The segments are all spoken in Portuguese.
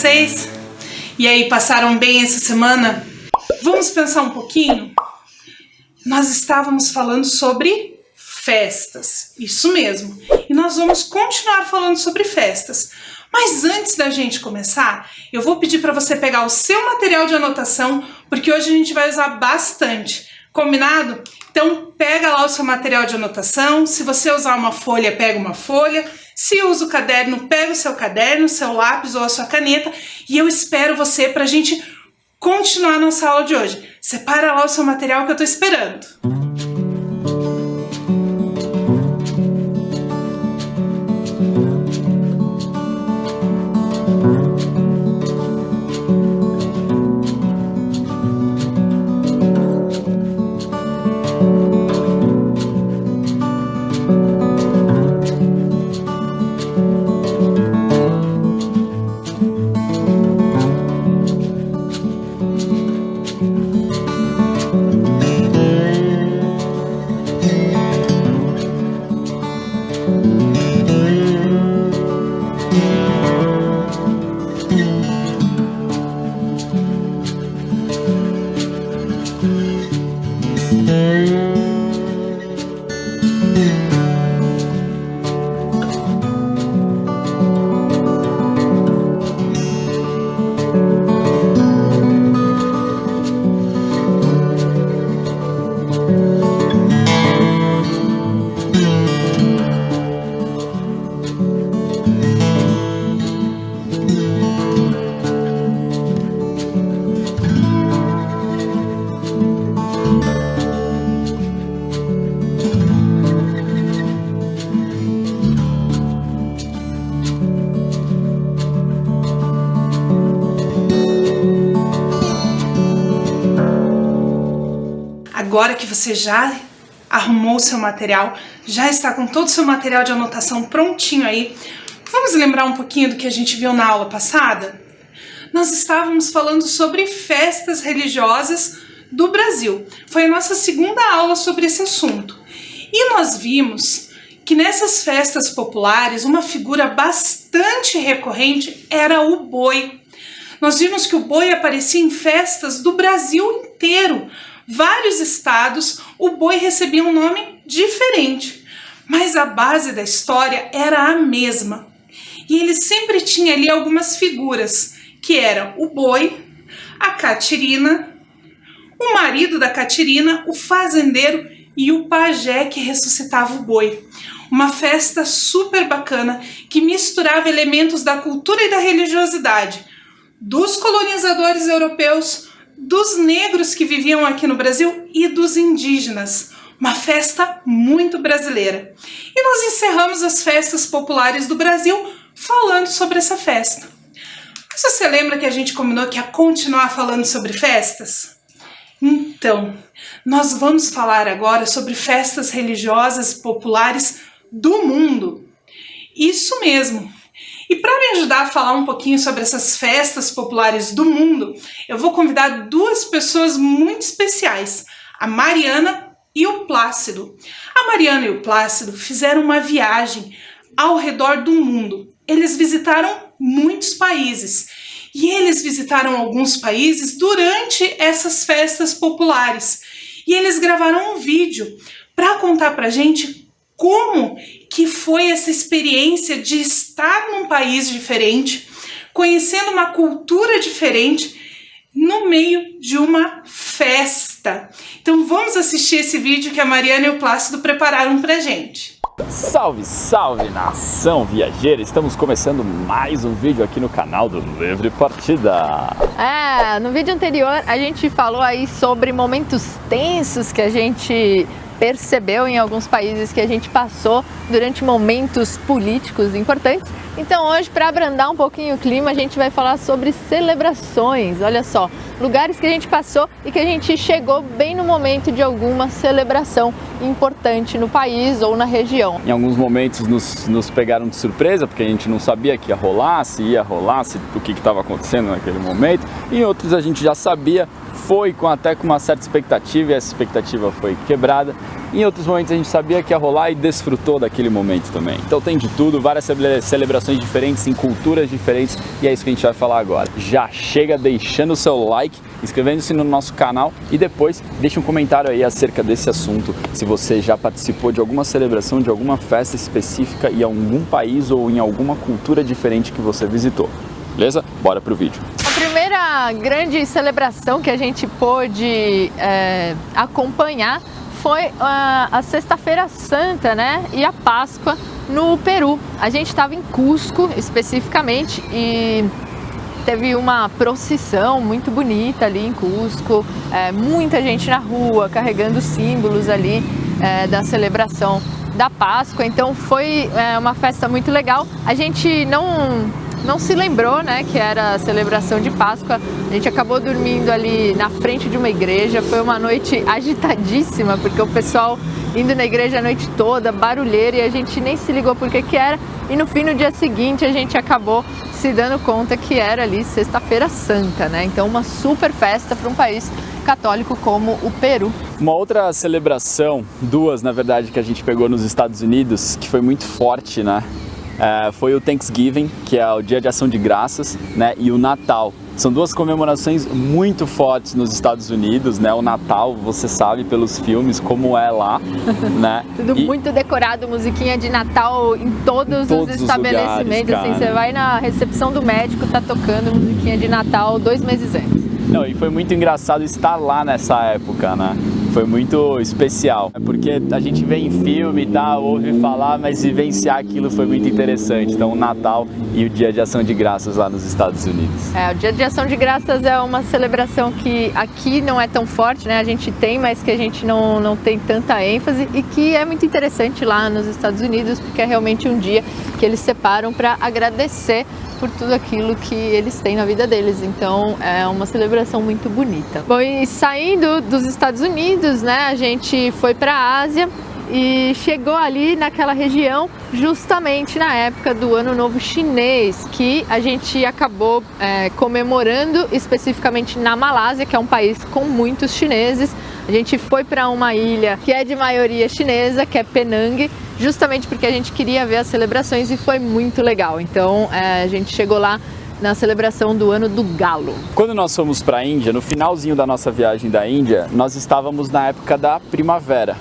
vocês? E aí, passaram bem essa semana? Vamos pensar um pouquinho? Nós estávamos falando sobre festas, isso mesmo. E nós vamos continuar falando sobre festas. Mas antes da gente começar, eu vou pedir para você pegar o seu material de anotação, porque hoje a gente vai usar bastante. Combinado? Então pega lá o seu material de anotação. Se você usar uma folha, pega uma folha. Se usa o caderno, pega o seu caderno, seu lápis ou a sua caneta. E eu espero você para a gente continuar a nossa aula de hoje. Separa lá o seu material que eu estou esperando. Agora que você já arrumou o seu material, já está com todo o seu material de anotação prontinho aí, vamos lembrar um pouquinho do que a gente viu na aula passada? Nós estávamos falando sobre festas religiosas do Brasil. Foi a nossa segunda aula sobre esse assunto. E nós vimos que nessas festas populares, uma figura bastante recorrente era o boi. Nós vimos que o boi aparecia em festas do Brasil inteiro. Vários estados, o boi recebia um nome diferente, mas a base da história era a mesma. E ele sempre tinha ali algumas figuras, que eram o boi, a catirina, o marido da catirina, o fazendeiro e o pajé que ressuscitava o boi. Uma festa super bacana que misturava elementos da cultura e da religiosidade, dos colonizadores europeus, dos negros que viviam aqui no Brasil e dos indígenas. Uma festa muito brasileira. E nós encerramos as festas populares do Brasil falando sobre essa festa. Mas você lembra que a gente combinou que ia continuar falando sobre festas? Então, nós vamos falar agora sobre festas religiosas populares do mundo. Isso mesmo! E para me ajudar a falar um pouquinho sobre essas festas populares do mundo, eu vou convidar duas pessoas muito especiais, a Mariana e o Plácido. A Mariana e o Plácido fizeram uma viagem ao redor do mundo. Eles visitaram muitos países e eles visitaram alguns países durante essas festas populares. E eles gravaram um vídeo para contar para a gente como que foi essa experiência de estar num país diferente, conhecendo uma cultura diferente, no meio de uma festa. Então vamos assistir esse vídeo que a Mariana e o Plácido prepararam pra gente. Salve, salve, nação viajeira! Estamos começando mais um vídeo aqui no canal do Livre Partida. No vídeo anterior a gente falou aí sobre momentos tensos que a gente percebeu em alguns países, que a gente passou durante momentos políticos importantes. Então hoje, para abrandar um pouquinho o clima, a gente vai falar sobre celebrações. Olha só, lugares que a gente passou e que a gente chegou bem no momento de alguma celebração importante no país ou na região. Em alguns momentos nos pegaram de surpresa, porque a gente não sabia que ia rolar, se o que estava acontecendo naquele momento. Em outros a gente já sabia, foi até com uma certa expectativa e essa expectativa foi quebrada. Em outros momentos a gente sabia que ia rolar e desfrutou daquele momento também. Então tem de tudo, várias celebrações diferentes, em culturas diferentes, e é isso que a gente vai falar agora. Já chega deixando o seu like, inscrevendo-se no nosso canal e depois deixa um comentário aí acerca desse assunto, se você já participou de alguma celebração, de alguma festa específica em algum país ou em alguma cultura diferente que você visitou. Beleza? Bora pro vídeo. A primeira grande celebração que a gente pôde acompanhar foi a Sexta-feira Santa, né? E a Páscoa no Peru. A gente estava em Cusco especificamente e teve uma procissão muito bonita ali em Cusco, muita gente na rua carregando símbolos ali da celebração da Páscoa. Então foi uma festa muito legal. A gente não se lembrou, né, que era a celebração de Páscoa. A gente acabou dormindo ali na frente de uma igreja. Foi uma noite agitadíssima, porque o pessoal indo na igreja a noite toda, barulheira, e a gente nem se ligou por que era. E no fim, no dia seguinte, a gente acabou se dando conta que era ali Sexta-feira Santa, né? Então uma super festa para um país católico como o Peru. Uma outra celebração, duas na verdade, que a gente pegou nos Estados Unidos, que foi muito forte, né? Foi o Thanksgiving, que é o Dia de Ação de Graças, né, e o Natal. São duas comemorações muito fortes nos Estados Unidos, né? O Natal, você sabe pelos filmes como é lá, né? Tudo muito decorado, musiquinha de Natal em todos os estabelecimentos. Lugares, assim, você vai na recepção do médico, tá tocando musiquinha de Natal 2 meses antes. Não, e foi muito engraçado estar lá nessa época, né? Foi muito especial, porque a gente vê em filme e tal, ouve falar, mas vivenciar aquilo foi muito interessante. Então o Natal e o Dia de Ação de Graças lá nos Estados Unidos. O Dia de Ação de Graças é uma celebração que aqui não é tão forte, né? A gente tem, mas que a gente não tem tanta ênfase, e que é muito interessante lá nos Estados Unidos, porque é realmente um dia que eles separam para agradecer por tudo aquilo que eles têm na vida deles. Então é uma celebração muito bonita. Bom, e saindo dos Estados Unidos, né, a gente foi para a Ásia e chegou ali naquela região justamente na época do Ano Novo Chinês, que a gente acabou comemorando especificamente na Malásia, que é um país com muitos chineses. A gente foi para uma ilha que é de maioria chinesa, que é Penang, justamente porque a gente queria ver as celebrações e foi muito legal. Então a gente chegou lá na celebração do Ano do Galo. Quando nós fomos para a Índia, no finalzinho da nossa viagem da Índia, nós estávamos na época da primavera,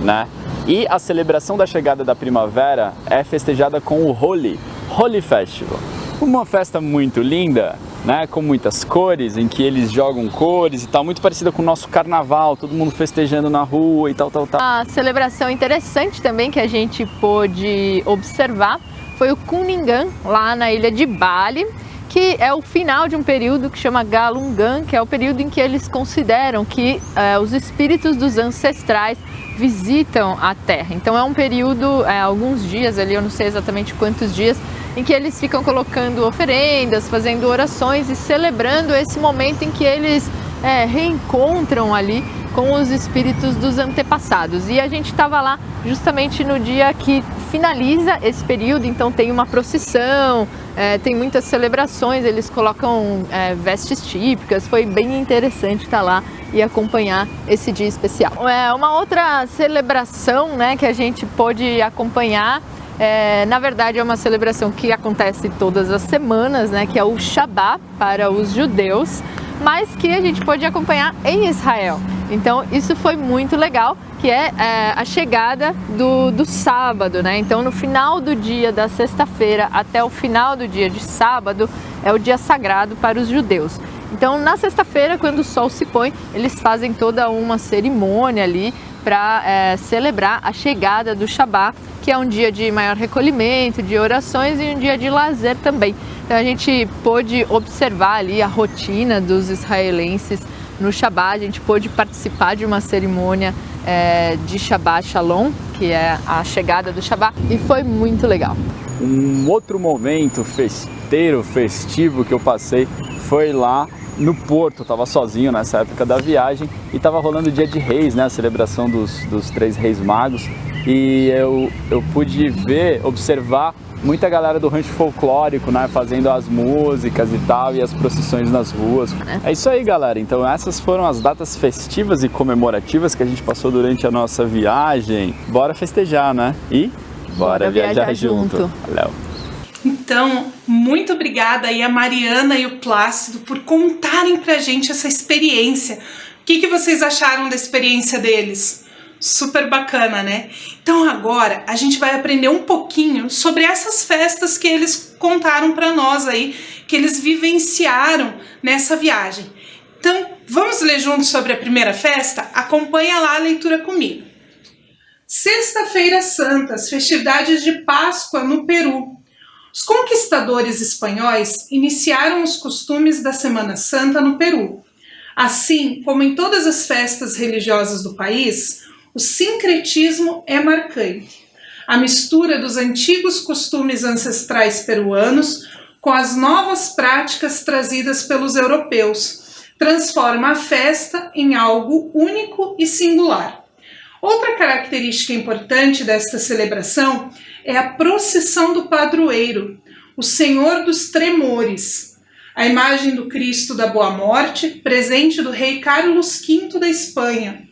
né? E a celebração da chegada da primavera é festejada com o Holi Festival. Uma festa muito linda, né, com muitas cores, em que eles jogam cores e tal, muito parecida com o nosso carnaval, todo mundo festejando na rua e tal. A celebração interessante também que a gente pôde observar foi o Kuningan, lá na ilha de Bali, que é o final de um período que chama Galungan, que é o período em que eles consideram que os espíritos dos ancestrais visitam a Terra. Então é um período, alguns dias ali, eu não sei exatamente quantos dias, em que eles ficam colocando oferendas, fazendo orações e celebrando esse momento em que eles reencontram ali com os espíritos dos antepassados. E a gente estava lá justamente no dia que finaliza esse período, então tem uma procissão, tem muitas celebrações, eles colocam vestes típicas. Foi bem interessante estar lá e acompanhar esse dia especial. Uma outra celebração, né, que a gente pôde acompanhar, na verdade é uma celebração que acontece todas as semanas, né, que é o Shabbat para os judeus, mas que a gente pôde acompanhar em Israel. Então isso foi muito legal, que é a chegada do sábado, né? Então no final do dia da sexta-feira até o final do dia de sábado é o dia sagrado para os judeus. Então na sexta-feira, quando o sol se põe, eles fazem toda uma cerimônia ali para celebrar a chegada do Shabbat, que é um dia de maior recolhimento, de orações e um dia de lazer também. Então a gente pôde observar ali a rotina dos israelenses no Shabbat. A gente pôde participar de uma cerimônia de Shabbat Shalom, que é a chegada do Shabbat, e foi muito legal. Um outro momento festivo que eu passei foi lá no Porto, estava sozinho nessa época da viagem e estava rolando o Dia de Reis, né, a celebração dos 3 Reis Magos, e eu pude observar muita galera do rancho folclórico, né, fazendo as músicas e tal, e as procissões nas ruas. É isso aí, galera. Então essas foram as datas festivas e comemorativas que a gente passou durante a nossa viagem. Bora festejar, né? E bora viajar junto. Valeu. Então, muito obrigada aí a Mariana e o Plácido por contarem pra gente essa experiência. O que vocês acharam da experiência deles? Super bacana, né? Então agora a gente vai aprender um pouquinho sobre essas festas que eles contaram para nós aí, que eles vivenciaram nessa viagem. Então vamos ler juntos sobre a primeira festa? Acompanha lá a leitura comigo. Sexta-feira Santa, as festividades de Páscoa no Peru. Os conquistadores espanhóis iniciaram os costumes da Semana Santa no Peru. Assim como em todas as festas religiosas do país, o sincretismo é marcante. A mistura dos antigos costumes ancestrais peruanos com as novas práticas trazidas pelos europeus transforma a festa em algo único e singular. Outra característica importante desta celebração é a procissão do padroeiro, o Senhor dos Tremores, a imagem do Cristo da Boa Morte, presente do rei Carlos V da Espanha.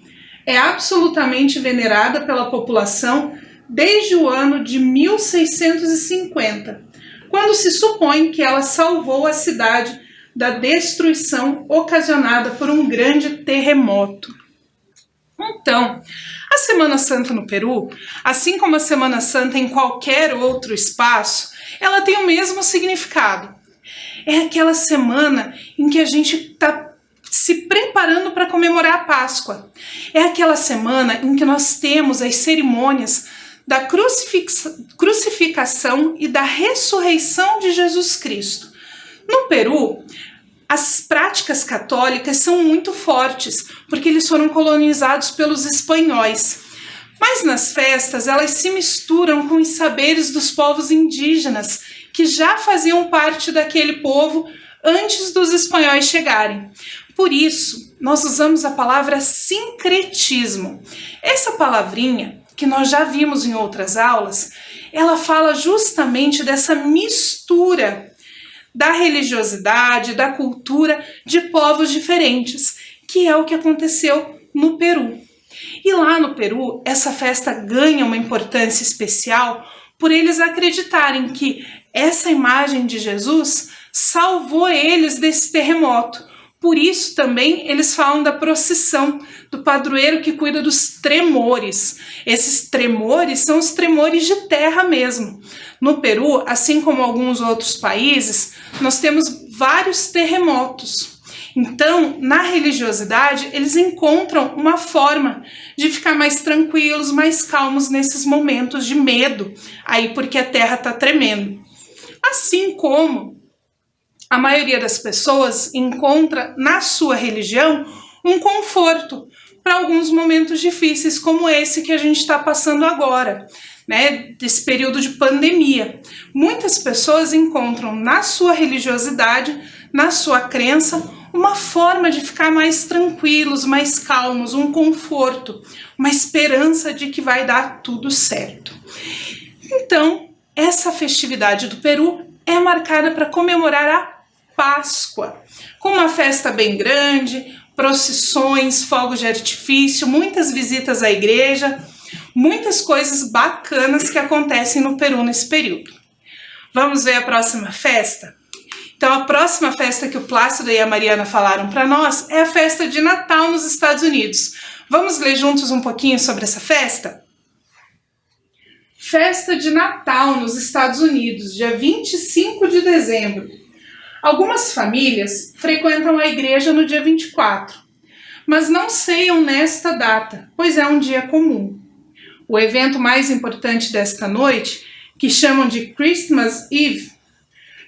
É absolutamente venerada pela população desde o ano de 1650, quando se supõe que ela salvou a cidade da destruição ocasionada por um grande terremoto. Então, a Semana Santa no Peru, assim como a Semana Santa em qualquer outro espaço, ela tem o mesmo significado. É aquela semana em que a gente está se preparando para comemorar a Páscoa. É aquela semana em que nós temos as cerimônias da crucificação e da ressurreição de Jesus Cristo. No Peru, as práticas católicas são muito fortes, porque eles foram colonizados pelos espanhóis. Mas nas festas, elas se misturam com os saberes dos povos indígenas, que já faziam parte daquele povo antes dos espanhóis chegarem. Por isso, nós usamos a palavra sincretismo. Essa palavrinha, que nós já vimos em outras aulas, ela fala justamente dessa mistura da religiosidade, da cultura de povos diferentes, que é o que aconteceu no Peru. E lá no Peru, essa festa ganha uma importância especial por eles acreditarem que essa imagem de Jesus salvou eles desse terremoto. Por isso também eles falam da procissão do padroeiro que cuida dos tremores. Esses tremores são os tremores de terra mesmo. No Peru, assim como alguns outros países, nós temos vários terremotos. Então, na religiosidade, eles encontram uma forma de ficar mais tranquilos, mais calmos nesses momentos de medo, aí porque a terra está tremendo. Assim como a maioria das pessoas encontra na sua religião um conforto para alguns momentos difíceis, como esse que a gente está passando agora, né, desse período de pandemia. Muitas pessoas encontram na sua religiosidade, na sua crença, uma forma de ficar mais tranquilos, mais calmos, um conforto, uma esperança de que vai dar tudo certo. Então, essa festividade do Peru é marcada para comemorar a Páscoa, com uma festa bem grande, procissões, fogos de artifício, muitas visitas à igreja, muitas coisas bacanas que acontecem no Peru nesse período. Vamos ver a próxima festa? Então, a próxima festa que o Plácido e a Mariana falaram para nós é a festa de Natal nos Estados Unidos. Vamos ler juntos um pouquinho sobre essa festa? Festa de Natal nos Estados Unidos, dia 25 de dezembro. Algumas famílias frequentam a igreja no dia 24, mas não ceiam nesta data, pois é um dia comum. O evento mais importante desta noite, que chamam de Christmas Eve,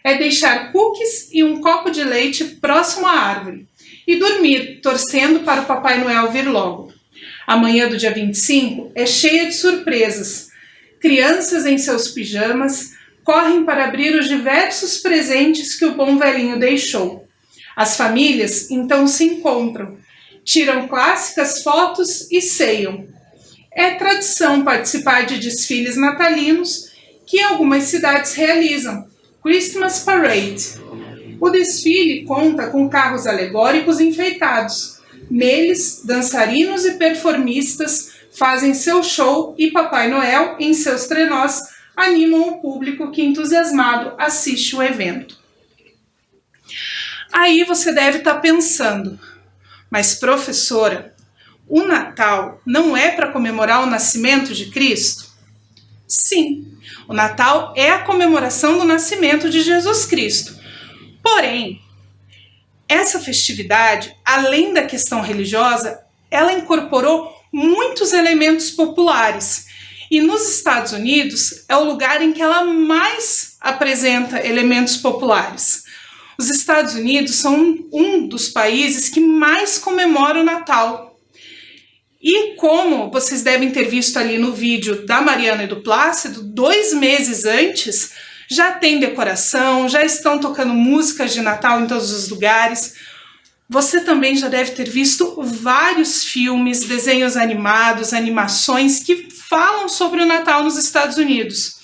é deixar cookies e um copo de leite próximo à árvore e dormir, torcendo para o Papai Noel vir logo. A manhã do dia 25 é cheia de surpresas. Crianças em seus pijamas correm para abrir os diversos presentes que o bom velhinho deixou. As famílias então se encontram, tiram clássicas fotos e ceiam. É tradição participar de desfiles natalinos que algumas cidades realizam, Christmas Parade. O desfile conta com carros alegóricos enfeitados. Neles, dançarinos e performistas fazem seu show e Papai Noel, em seus trenós, animam o público que, entusiasmado, assiste o evento. Aí você deve estar pensando, mas professora, o Natal não é para comemorar o nascimento de Cristo? Sim, o Natal é a comemoração do nascimento de Jesus Cristo. Porém, essa festividade, além da questão religiosa, ela incorporou muitos elementos populares. E nos Estados Unidos é o lugar em que ela mais apresenta elementos populares. Os Estados Unidos são um dos países que mais comemora o Natal. E como vocês devem ter visto ali no vídeo da Mariana e do Plácido, 2 meses antes já tem decoração, já estão tocando músicas de Natal em todos os lugares. Você também já deve ter visto vários filmes, desenhos animados, animações que falam sobre o Natal nos Estados Unidos.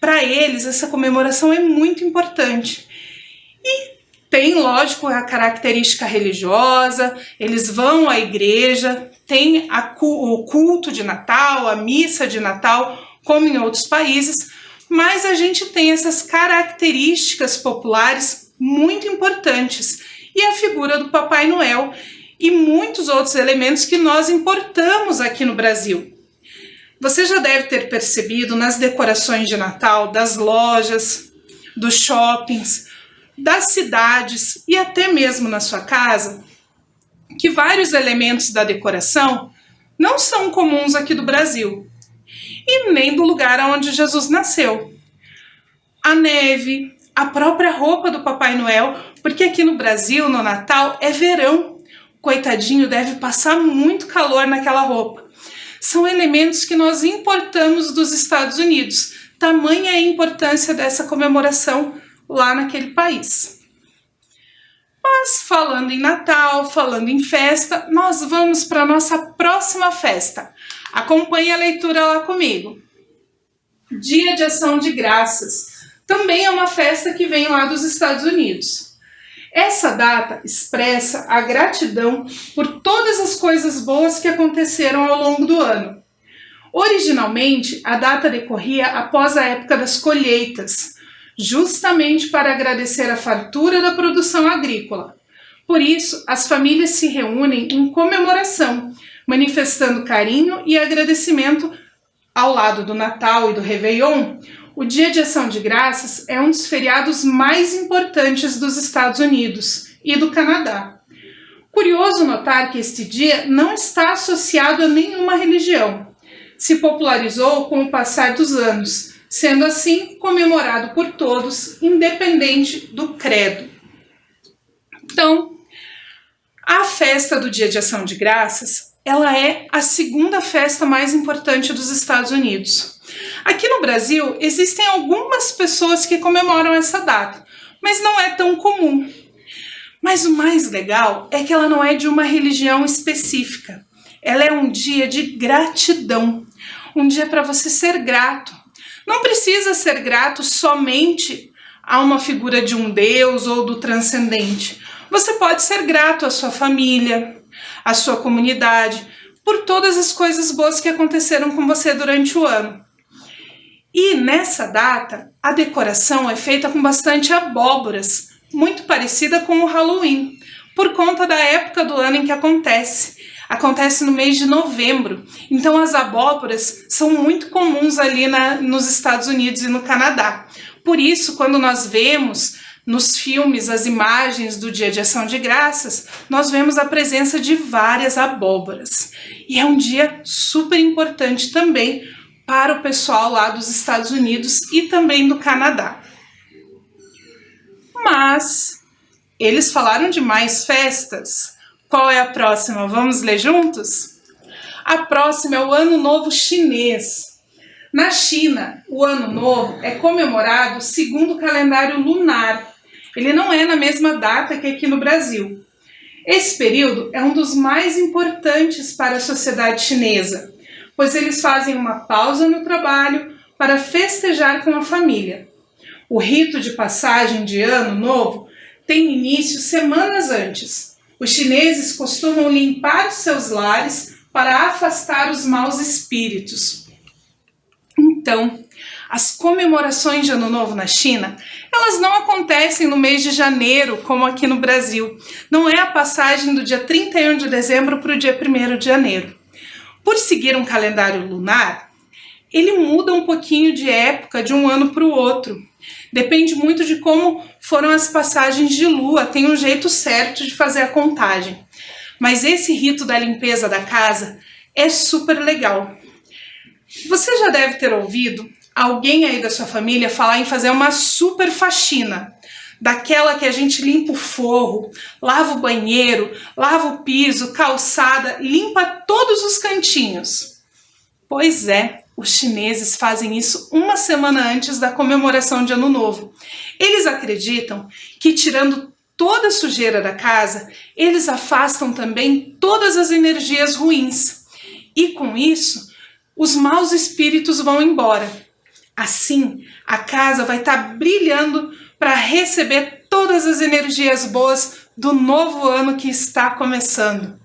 Para eles, essa comemoração é muito importante. E tem, lógico, a característica religiosa, eles vão à igreja, tem o culto de Natal, a missa de Natal, como em outros países, mas a gente tem essas características populares muito importantes e a figura do Papai Noel e muitos outros elementos que nós importamos aqui no Brasil. Você já deve ter percebido nas decorações de Natal das lojas, dos shoppings, das cidades e até mesmo na sua casa, que vários elementos da decoração não são comuns aqui do Brasil e nem do lugar onde Jesus nasceu. A neve, a própria roupa do Papai Noel, porque aqui no Brasil, no Natal, é verão. Coitadinho, deve passar muito calor naquela roupa. São elementos que nós importamos dos Estados Unidos. Tamanha é a importância dessa comemoração lá naquele país. Mas falando em Natal, falando em festa, nós vamos para a nossa próxima festa. Acompanhe a leitura lá comigo. Dia de Ação de Graças. Também é uma festa que vem lá dos Estados Unidos. Essa data expressa a gratidão por todas as coisas boas que aconteceram ao longo do ano. Originalmente, a data decorria após a época das colheitas, justamente para agradecer a fartura da produção agrícola. Por isso, as famílias se reúnem em comemoração, manifestando carinho e agradecimento. Ao lado do Natal e do Réveillon, o Dia de Ação de Graças é um dos feriados mais importantes dos Estados Unidos e do Canadá. Curioso notar que este dia não está associado a nenhuma religião. Se popularizou com o passar dos anos, sendo assim comemorado por todos, independente do credo. Então, a festa do Dia de Ação de Graças, ela é a segunda festa mais importante dos Estados Unidos. Aqui no Brasil, existem algumas pessoas que comemoram essa data, mas não é tão comum. Mas o mais legal é que ela não é de uma religião específica. Ela é um dia de gratidão, um dia para você ser grato. Não precisa ser grato somente a uma figura de um Deus ou do transcendente. Você pode ser grato à sua família, à sua comunidade, por todas as coisas boas que aconteceram com você durante o ano. E nessa data, a decoração é feita com bastante abóboras, muito parecida com o Halloween, por conta da época do ano em que acontece. Acontece no mês de novembro, então as abóboras são muito comuns ali nos Estados Unidos e no Canadá. Por isso, quando nós vemos nos filmes as imagens do Dia de Ação de Graças, nós vemos a presença de várias abóboras. E é um dia super importante também para o pessoal lá dos Estados Unidos e também do Canadá. Mas eles falaram de mais festas. Qual é a próxima? Vamos ler juntos? A próxima é o Ano Novo Chinês. Na China, o Ano Novo é comemorado segundo o calendário lunar. Ele não é na mesma data que aqui no Brasil. Esse período é um dos mais importantes para a sociedade chinesa, pois eles fazem uma pausa no trabalho para festejar com a família. O rito de passagem de Ano Novo tem início semanas antes. Os chineses costumam limpar seus lares para afastar os maus espíritos. Então, as comemorações de Ano Novo na China, elas não acontecem no mês de janeiro, como aqui no Brasil. Não é a passagem do dia 31 de dezembro para o dia 1º de janeiro. Por seguir um calendário lunar, ele muda um pouquinho de época de um ano para o outro. Depende muito de como foram as passagens de lua, tem um jeito certo de fazer a contagem. Mas esse rito da limpeza da casa é super legal. Você já deve ter ouvido alguém aí da sua família falar em fazer uma super faxina, daquela que a gente limpa o forro, lava o banheiro, lava o piso, calçada, limpa todos os cantinhos. Pois é, os chineses fazem isso uma semana antes da comemoração de Ano Novo. Eles acreditam que, tirando toda a sujeira da casa, eles afastam também todas as energias ruins. E com isso, os maus espíritos vão embora. Assim, a casa vai estar brilhando para receber todas as energias boas do novo ano que está começando.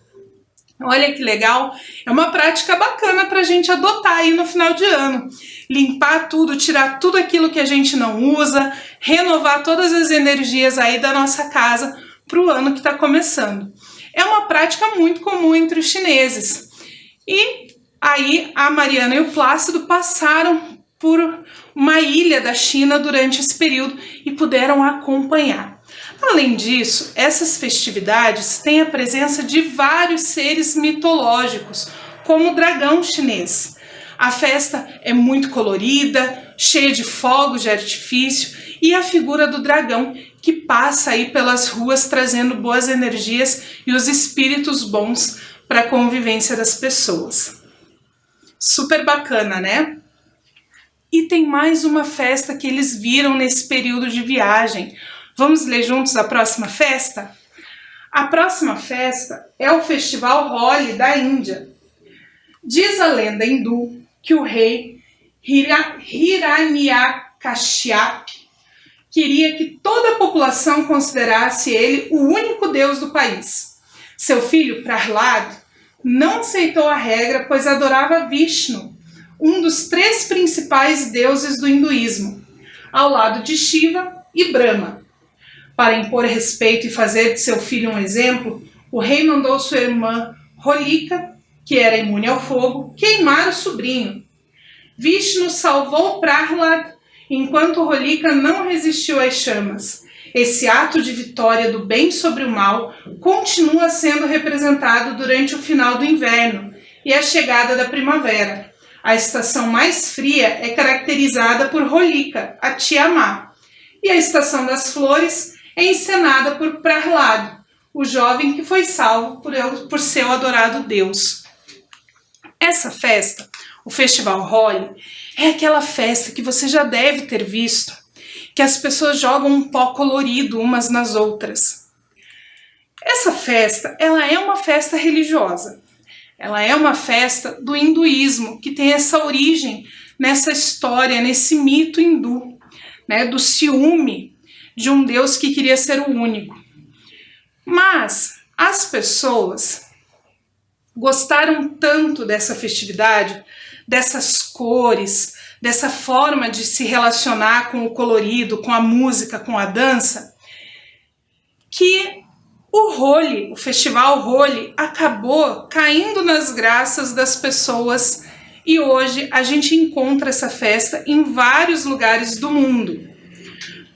Olha que legal, é uma prática bacana para a gente adotar aí no final de ano. Limpar tudo, tirar tudo aquilo que a gente não usa, renovar todas as energias aí da nossa casa para o ano que está começando. É uma prática muito comum entre os chineses. E aí a Mariana e o Plácido passaram por uma ilha da China durante esse período e puderam acompanhar. Além disso, essas festividades têm a presença de vários seres mitológicos, como o dragão chinês. A festa é muito colorida, cheia de fogos de artifício e a figura do dragão que passa aí pelas ruas trazendo boas energias e os espíritos bons para a convivência das pessoas. Super bacana, né? E tem mais uma festa que eles viram nesse período de viagem. Vamos ler juntos a próxima festa? A próxima festa é o Festival Holi da Índia. Diz a lenda hindu que o rei Hiranyakashipu queria que toda a população considerasse ele o único deus do país. Seu filho, Prahlad, não aceitou a regra, pois adorava Vishnu, um dos 3 principais deuses do hinduísmo, ao lado de Shiva e Brahma. Para impor respeito e fazer de seu filho um exemplo, o rei mandou sua irmã Holika, que era imune ao fogo, queimar o sobrinho. Vishnu salvou Prahlad, enquanto Holika não resistiu às chamas. Esse ato de vitória do bem sobre o mal continua sendo representado durante o final do inverno e a chegada da primavera. A estação mais fria é caracterizada por Holika, a tia má, e a estação das flores é encenada por Prahlad, o jovem que foi salvo por seu adorado Deus. Essa festa, o Festival Holi, é aquela festa que você já deve ter visto, que as pessoas jogam um pó colorido umas nas outras. Essa festa, ela é uma festa religiosa. Ela é uma festa do hinduísmo, que tem essa origem nessa história, nesse mito hindu, né, do ciúme de um Deus que queria ser o único. Mas as pessoas gostaram tanto dessa festividade, dessas cores, dessa forma de se relacionar com o colorido, com a música, com a dança, que o Holi, o Festival Holi, acabou caindo nas graças das pessoas e hoje a gente encontra essa festa em vários lugares do mundo,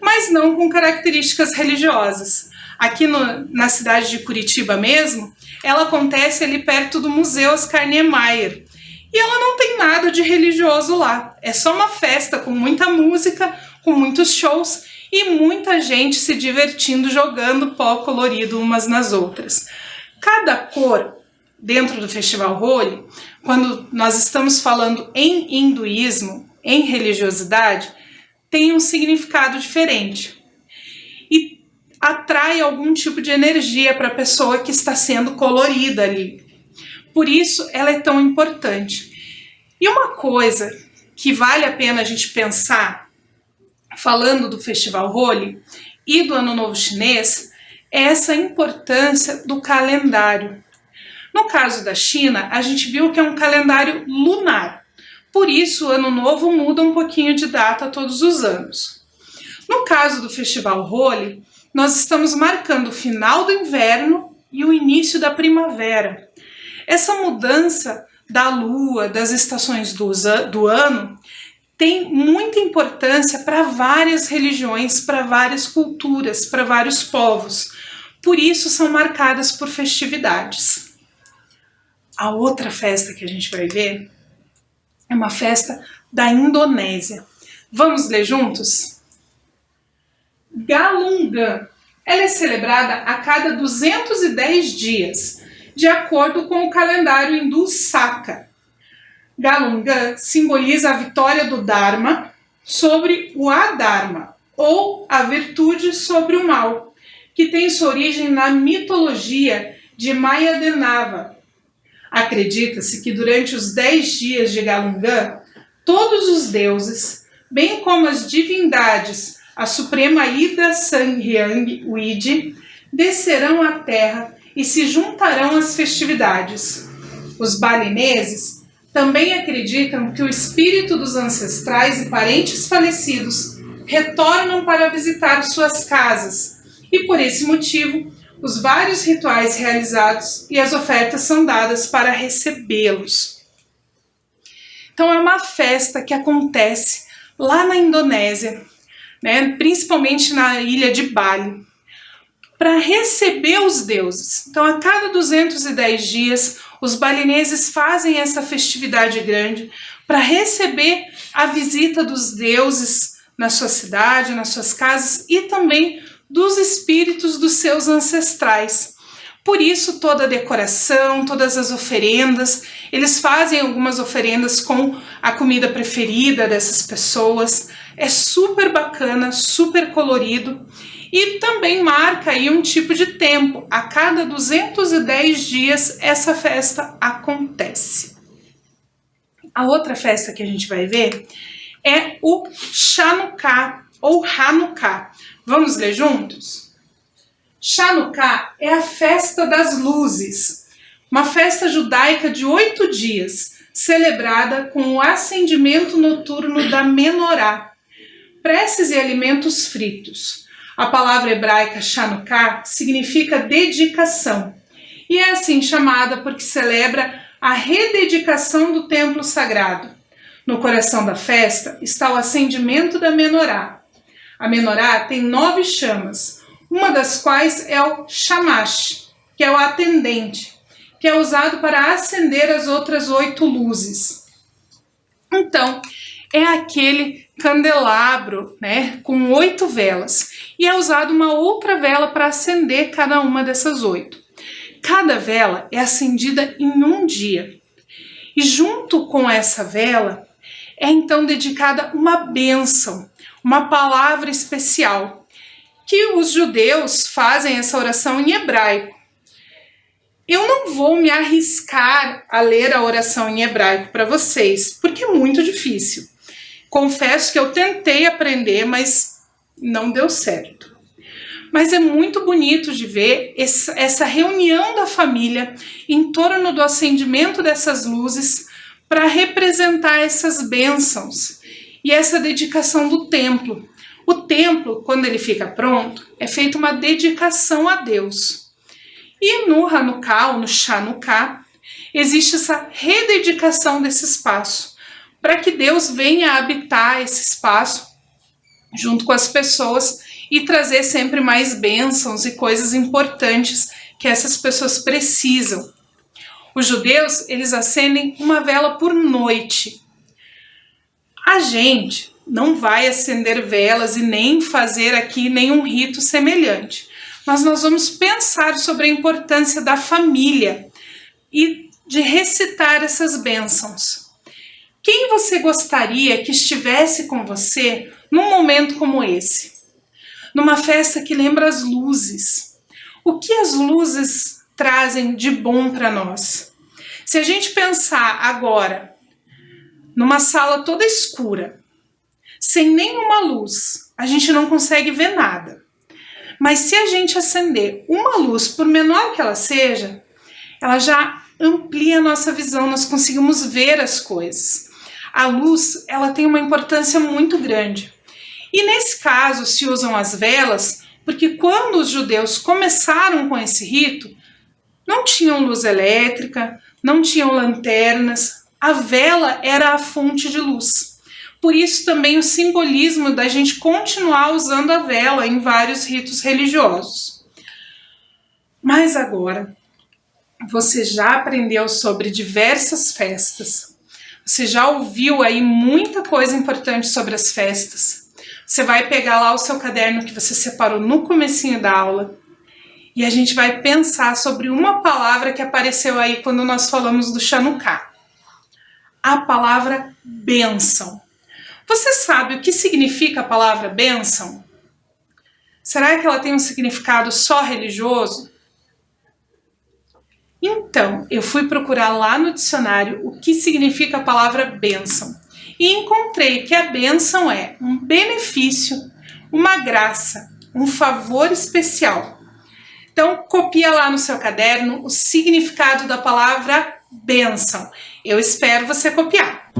mas não com características religiosas. Aqui na cidade de Curitiba mesmo, ela acontece ali perto do Museu Oscar Niemeyer. E ela não tem nada de religioso lá. É só uma festa com muita música, com muitos shows e muita gente se divertindo jogando pó colorido umas nas outras. Cada cor dentro do Festival Holi, quando nós estamos falando em hinduísmo, em religiosidade, tem um significado diferente. E atrai algum tipo de energia para a pessoa que está sendo colorida ali. Por isso ela é tão importante. E uma coisa que vale a pena a gente pensar, falando do Festival Holi e do Ano Novo Chinês, é essa importância do calendário. No caso da China, a gente viu que é um calendário lunar. Por isso, o Ano Novo muda um pouquinho de data todos os anos. No caso do Festival Holi, nós estamos marcando o final do inverno e o início da primavera. Essa mudança da lua, das estações do ano, tem muita importância para várias religiões, para várias culturas, para vários povos. Por isso são marcadas por festividades. A outra festa que a gente vai ver é uma festa da Indonésia. Vamos ler juntos? Galungan. Ela é celebrada a cada 210 dias, de acordo com o calendário hindu Saka. Galungan simboliza a vitória do Dharma sobre o Adharma, ou a virtude sobre o mal, que tem sua origem na mitologia de Mayadenava. Acredita-se que durante os 10 dias de Galungan, todos os deuses, bem como as divindades, a Suprema Ida Sanghyang Widi, descerão à terra e se juntarão às festividades. Os balineses também acreditam que o espírito dos ancestrais e parentes falecidos retornam para visitar suas casas e, por esse motivo, os vários rituais realizados e as ofertas são dadas para recebê-los. Então é uma festa que acontece lá na Indonésia, né, principalmente na ilha de Bali, para receber os deuses. Então a cada 210 dias, os balineses fazem essa festividade grande para receber a visita dos deuses na sua cidade, nas suas casas e também dos espíritos dos seus ancestrais. Por isso toda a decoração, todas as oferendas, eles fazem algumas oferendas com a comida preferida dessas pessoas. É super bacana, super colorido e também marca aí um tipo de tempo. A cada 210 dias essa festa acontece. A outra festa que a gente vai ver é o Chanukah ou Hanukkah. Vamos ler juntos? Chanukah é a festa das luzes, uma festa judaica de 8 dias, celebrada com o acendimento noturno da menorá, preces e alimentos fritos. A palavra hebraica Chanukah significa dedicação e é assim chamada porque celebra a rededicação do templo sagrado. No coração da festa está o acendimento da menorá. A menorá tem 9 chamas, uma das quais é o shamash, que é o atendente, que é usado para acender as outras 8 luzes. Então, é aquele candelabro, né, com 8 velas, e é usado uma outra vela para acender cada uma dessas 8. Cada vela é acendida em um dia, e junto com essa vela é então dedicada uma bênção, uma palavra especial, que os judeus fazem essa oração em hebraico. Eu não vou me arriscar a ler a oração em hebraico para vocês, porque é muito difícil. Confesso que eu tentei aprender, mas não deu certo. Mas é muito bonito de ver essa reunião da família em torno do acendimento dessas luzes para representar essas bênçãos e essa dedicação do templo. O templo, quando ele fica pronto, é feita uma dedicação a Deus. E no Hanukkah, ou no Chanukah, existe essa rededicação desse espaço, para que Deus venha habitar esse espaço junto com as pessoas e trazer sempre mais bênçãos e coisas importantes que essas pessoas precisam. Os judeus, eles acendem uma vela por noite. A gente não vai acender velas e nem fazer aqui nenhum rito semelhante, mas nós vamos pensar sobre a importância da família e de recitar essas bênçãos. Quem você gostaria que estivesse com você num momento como esse? numa festa que lembra as luzes. O que as luzes trazem de bom para nós? Se a gente pensar agora numa sala toda escura, sem nenhuma luz, a gente não consegue ver nada. Mas se a gente acender uma luz, por menor que ela seja, ela já amplia a nossa visão, nós conseguimos ver as coisas. A luz, ela tem uma importância muito grande. E nesse caso se usam as velas, porque quando os judeus começaram com esse rito, não tinham luz elétrica, não tinham lanternas, a vela era a fonte de luz. Por isso também o simbolismo da gente continuar usando a vela em vários ritos religiosos. Mas agora, você já aprendeu sobre diversas festas, você já ouviu aí muita coisa importante sobre as festas. Você vai pegar lá o seu caderno que você separou no comecinho da aula e a gente vai pensar sobre uma palavra que apareceu aí quando nós falamos do Chanuká. A palavra bênção. Você sabe o que significa a palavra bênção? Será que ela tem um significado só religioso? Então, eu fui procurar lá no dicionário o que significa a palavra bênção e encontrei que a bênção é um benefício, uma graça, um favor especial. Então, copia lá no seu caderno o significado da palavra bênção. Eu espero você copiar.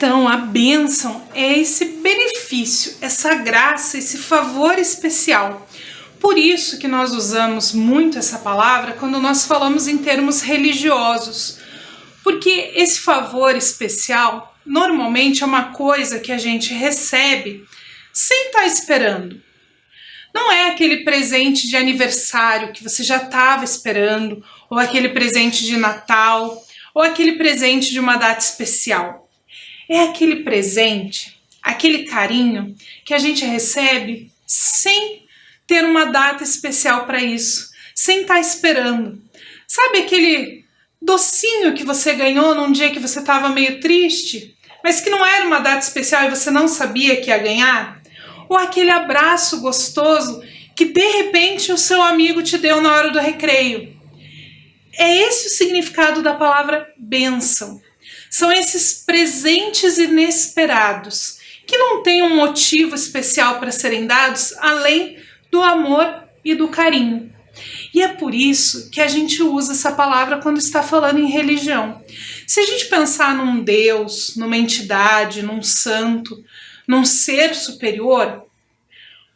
Então, a bênção é esse benefício, essa graça, esse favor especial. Por isso que nós usamos muito essa palavra quando nós falamos em termos religiosos. Porque esse favor especial, normalmente é uma coisa que a gente recebe sem estar esperando. Não é aquele presente de aniversário que você já estava esperando, ou aquele presente de Natal, ou aquele presente de uma data especial. É aquele presente, aquele carinho que a gente recebe sem ter uma data especial para isso, sem estar esperando. Sabe aquele docinho que você ganhou num dia que você estava meio triste, mas que não era uma data especial e você não sabia que ia ganhar? Ou aquele abraço gostoso que de repente o seu amigo te deu na hora do recreio? É esse o significado da palavra bênção. São esses presentes inesperados, que não têm um motivo especial para serem dados, além do amor e do carinho. E é por isso que a gente usa essa palavra quando está falando em religião. Se a gente pensar num Deus, numa entidade, num santo, num ser superior,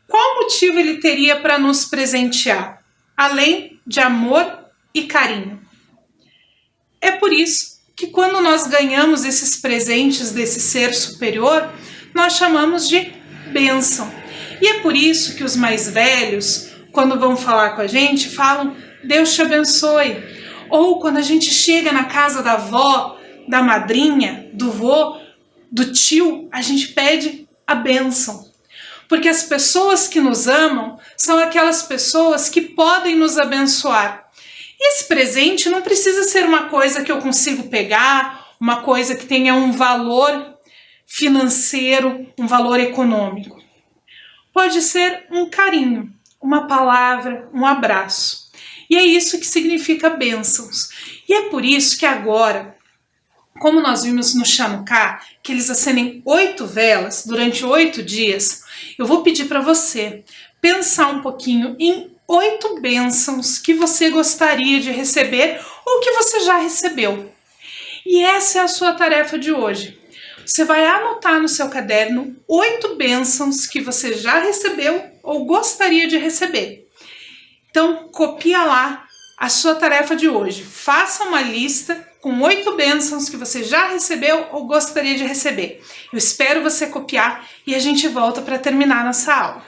qual motivo ele teria para nos presentear, além de amor e carinho? É por isso que quando nós ganhamos esses presentes desse ser superior, nós chamamos de bênção. E é por isso que os mais velhos, quando vão falar com a gente, falam Deus te abençoe. Ou quando a gente chega na casa da avó, da madrinha, do vô, do tio, a gente pede a bênção. Porque as pessoas que nos amam são aquelas pessoas que podem nos abençoar. E esse presente não precisa ser uma coisa que eu consigo pegar, uma coisa que tenha um valor financeiro, um valor econômico. Pode ser um carinho, uma palavra, um abraço. E é isso que significa bênçãos. E é por isso que agora, como nós vimos no Chanukah, que eles acendem 8 velas durante 8 dias, eu vou pedir para você pensar um pouquinho em 8 bênçãos que você gostaria de receber ou que você já recebeu. E essa é a sua tarefa de hoje. Você vai anotar no seu caderno 8 bênçãos que você já recebeu ou gostaria de receber. Então, copia lá a sua tarefa de hoje. Faça uma lista com 8 bênçãos que você já recebeu ou gostaria de receber. Eu espero você copiar e a gente volta para terminar nossa aula.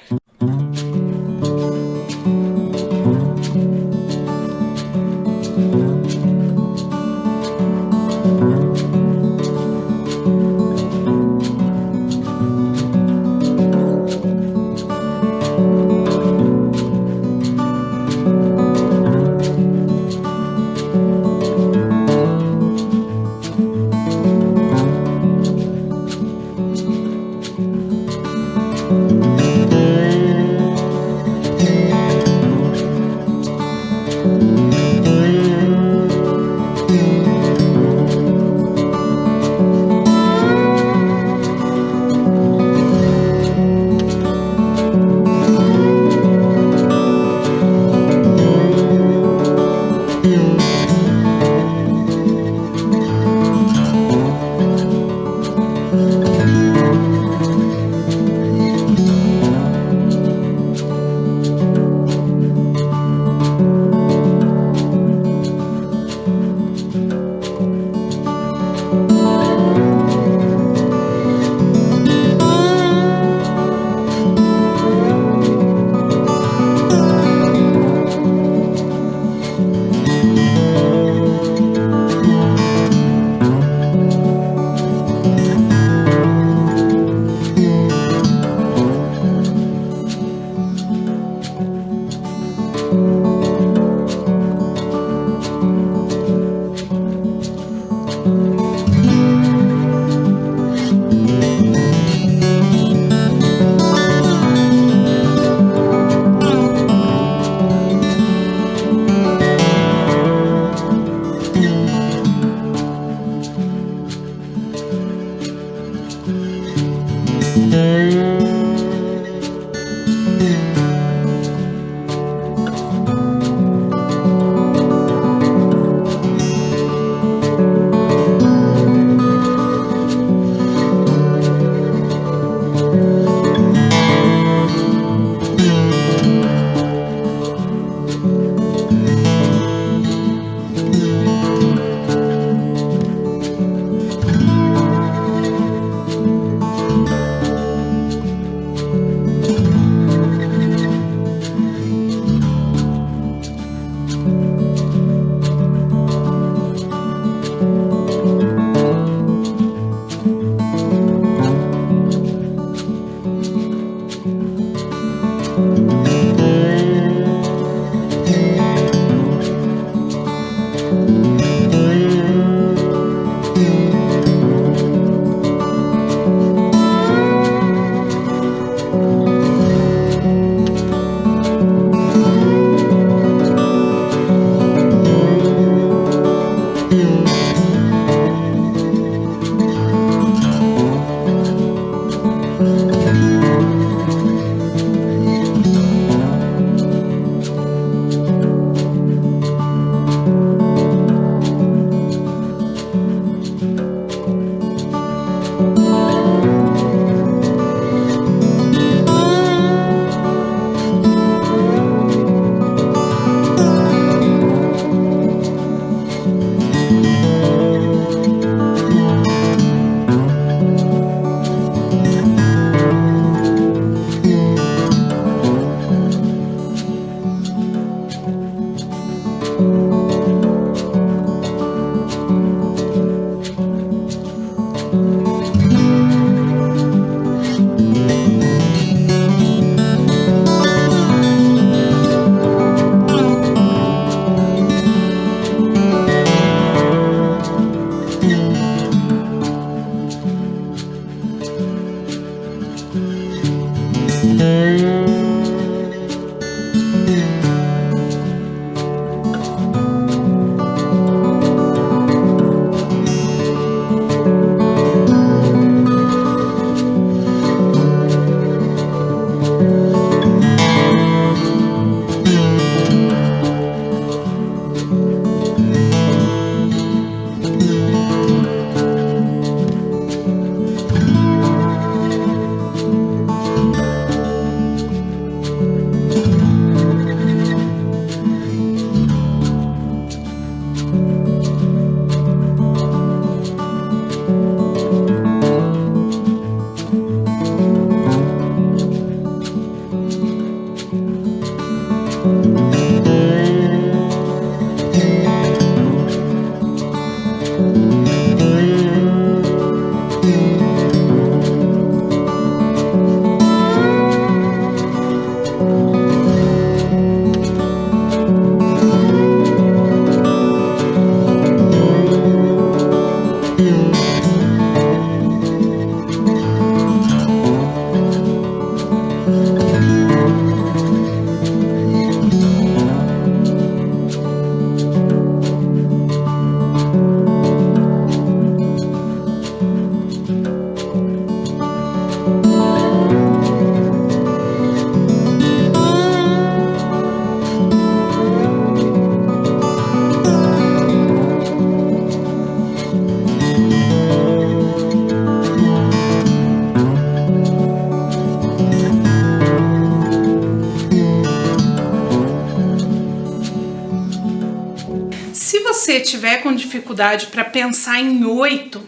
Se você tiver com dificuldade para pensar em 8,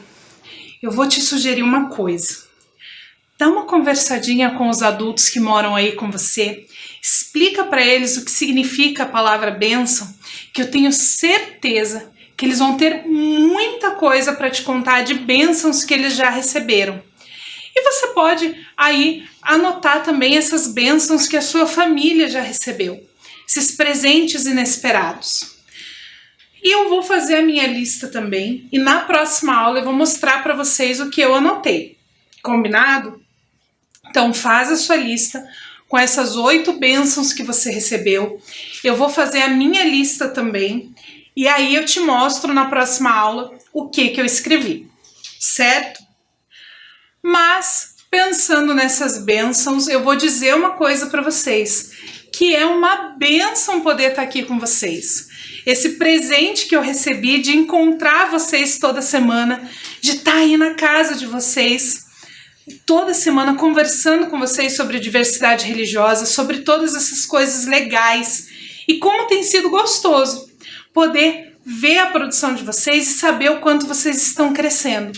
eu vou te sugerir uma coisa. Dá uma conversadinha com os adultos que moram aí com você, explica para eles o que significa a palavra bênção, que eu tenho certeza que eles vão ter muita coisa para te contar de bênçãos que eles já receberam. E você pode aí anotar também essas bênçãos que a sua família já recebeu, esses presentes inesperados. E eu vou fazer a minha lista também, e na próxima aula eu vou mostrar para vocês o que eu anotei. Combinado? Então faz a sua lista com essas 8 bênçãos que você recebeu. Eu vou fazer a minha lista também, e aí eu te mostro na próxima aula o que eu escrevi, certo? Mas, pensando nessas bênçãos, eu vou dizer uma coisa para vocês, que é uma bênção poder estar aqui com vocês. Esse presente que eu recebi de encontrar vocês toda semana, de estar aí na casa de vocês, toda semana conversando com vocês sobre diversidade religiosa, sobre todas essas coisas legais. E como tem sido gostoso poder ver a produção de vocês e saber o quanto vocês estão crescendo.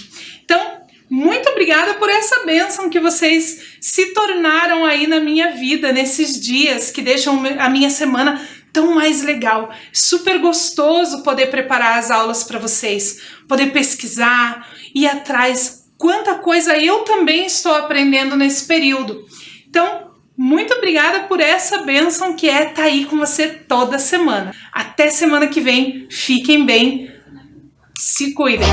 Então, muito obrigada por essa bênção que vocês se tornaram aí na minha vida, nesses dias que deixam a minha semana tão mais legal. Super gostoso poder preparar as aulas para vocês, poder pesquisar, ir atrás. Quanta coisa eu também estou aprendendo nesse período. Então, muito obrigada por essa bênção que é estar aí com você toda semana. Até semana que vem. Fiquem bem. Se cuidem.